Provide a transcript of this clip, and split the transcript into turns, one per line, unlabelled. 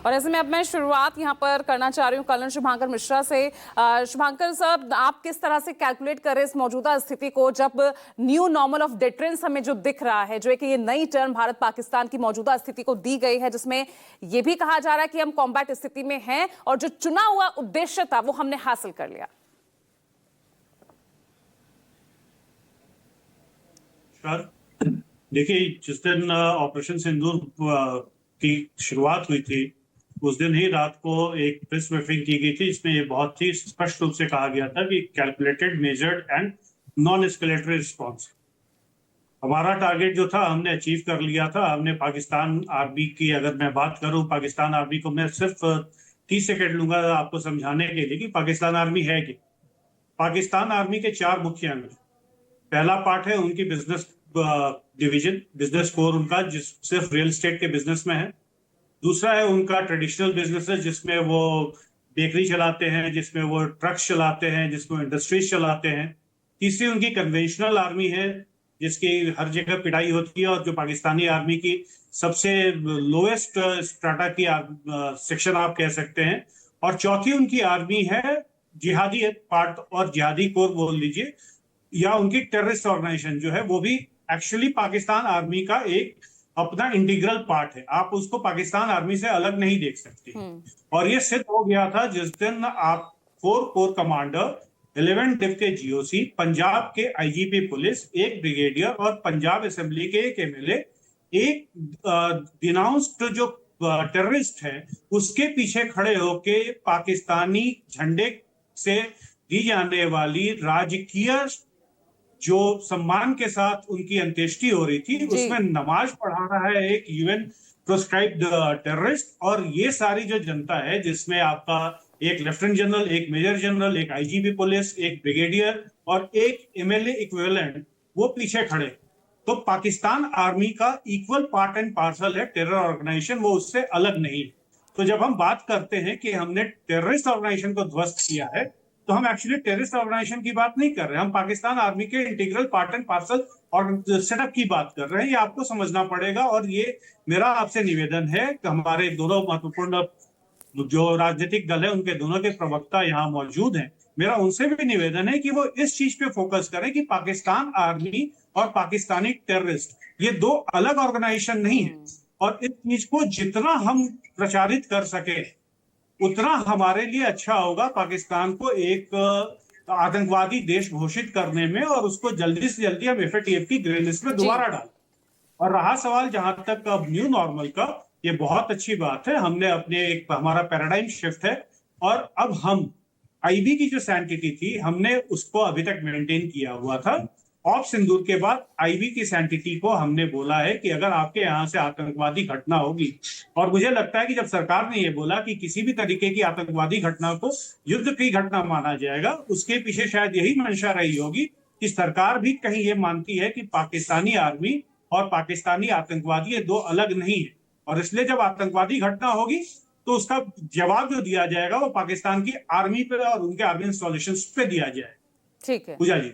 और ऐसे में अब मैं शुरुआत यहाँ पर करना चाह रही हूँ कर्नल शुभांकर मिश्रा से। शुभांकर साहब, आप किस तरह से कैलकुलेट कर रहे हैं इस मौजूदा स्थिति को, जब न्यू नॉर्मल ऑफ डिटरेंस हमें जो दिख रहा है, जो है कि ये नई टर्म भारत पाकिस्तान की मौजूदा स्थिति को दी गई है, जिसमें ये भी कहा जा रहा है कि हम कॉम्बैट स्थिति में हैं और जो चुना हुआ उद्देश्य था वो हमने हासिल कर लिया।
देखिए, जिस दिन ऑपरेशन सिंदूर की शुरुआत हुई थी, उस दिन ही रात को एक प्रेस ब्रीफिंग की गई थी, इसमें ये बहुत ही स्पष्ट रूप से कहा गया था कि calculated, measured and non escalatory response. हमारा टारगेट जो था हमने अचीव कर लिया था। हमने पाकिस्तान आर्मी की, अगर मैं बात करूं पाकिस्तान आर्मी को, मैं सिर्फ 30 सेकेंड लूंगा आपको समझाने के लिए कि पाकिस्तान आर्मी है क्या। पाकिस्तान आर्मी के 4 मुख्य अंग। पहला पार्ट है उनकी बिजनेस डिवीजन, बिजनेस कोर उनका, जिस सिर्फ रियल एस्टेट के बिजनेस में है। दूसरा है उनका ट्रेडिशनल बिजनेस है, जिसमें वो बेकरी चलाते हैं, जिसमें वो ट्रक्स चलाते हैं, जिसमें इंडस्ट्रीज चलाते हैं। तीसरी उनकी कन्वेंशनल आर्मी है, जिसकी हर जगह पिटाई होती है और जो पाकिस्तानी आर्मी की सबसे लोएस्ट स्ट्राटा की सेक्शन आप कह सकते हैं। और चौथी उनकी आर्मी है जिहादी पार्ट, और जिहादी कोर बोल लीजिए, या उनकी टेररिस्ट ऑर्गेनाइजेशन जो है, वो भी एक्चुअली पाकिस्तान आर्मी का एक अपना इंटीग्रल पार्ट है। आप उसको पाकिस्तान आर्मी से अलग नहीं देख सकते। और ये सिद्ध हो गया था जिस दिन आप 4 कोर कमांडर, 11 डिव के जीओसी, पंजाब के आईजीपी पुलिस, एक ब्रिगेडियर और पंजाब असेंबली के एक एमएलए, एक डिनाउंस्ड जो टेररिस्ट है उसके पीछे खड़े होके पाकिस्तानी झंडे से दी जाने वाली राजकीय जो सम्मान के साथ उनकी अंत्येष्टि हो रही थी, उसमें नमाज पढ़ा रहा है एक यूएन प्रोस्क्राइब्ड टेररिस्ट। और ये सारी जो जनता है, जिसमें आपका एक लेफ्टिनेंट जनरल, एक मेजर जनरल, एक आईजीपी पुलिस, एक ब्रिगेडियर और एक एमएलए इक्विवेलेंट, वो पीछे खड़े। तो पाकिस्तान आर्मी का इक्वल पार्ट एंड पार्सल है टेरर ऑर्गेनाइजेशन, वो उससे अलग नहीं है। तो जब हम बात करते हैं कि हमने टेररिस्ट ऑर्गेनाइजेशन को ध्वस्त किया है, तो हम एक्चुअली टेररिस्ट ऑर्गेनाइजेशन की बात नहीं कर रहे हैं, हम पाकिस्तान आर्मी के इंटीग्रल पार्ट एंड पार्सल और सेटअप की बात कर रहे हैं। ये आपको समझना पड़ेगा। और ये मेरा आपसे निवेदन है कि हमारे दोनों महत्वपूर्ण जो राजनीतिक दल है, उनके दोनों के प्रवक्ता यहाँ मौजूद हैं, मेरा उनसे भी निवेदन है कि वो इस चीज पे फोकस करें कि पाकिस्तान आर्मी और पाकिस्तानी टेररिस्ट ये 2 अलग ऑर्गेनाइजेशन नहीं है। और इस चीज को जितना हम प्रचारित कर सके उतना हमारे लिए अच्छा होगा, पाकिस्तान को एक आतंकवादी देश घोषित करने में, और उसको जल्दी से जल्दी हम एफएटीएफ की ग्रे लिस्ट में दोबारा डालें। और रहा सवाल जहां तक अब न्यू नॉर्मल का, ये बहुत अच्छी बात है। हमने अपने एक, हमारा पैराडाइम शिफ्ट है, और अब हम आईबी की जो सैंटिटी थी हमने उसको अभी तक मेंटेन किया हुआ था। ऑफ सिंदूर के बाद आईबी की सैंटिटी को हमने बोला है कि अगर आपके यहाँ से आतंकवादी घटना होगी, और मुझे लगता है कि जब सरकार ने ये बोला कि किसी भी तरीके की आतंकवादी घटना को युद्ध की घटना माना जाएगा, उसके पीछे शायद यही मंशा रही होगी कि सरकार भी कहीं ये मानती है कि पाकिस्तानी आर्मी और पाकिस्तानी आतंकवादी ये 2 अलग नहीं है। और इसलिए जब आतंकवादी घटना होगी तो उसका जवाब जो दिया जाएगा वो पाकिस्तान की आर्मी पे और उनके आर्मी इंस्टॉलेशन पे दिया जाएगा।
ठीक है
पूजा जी।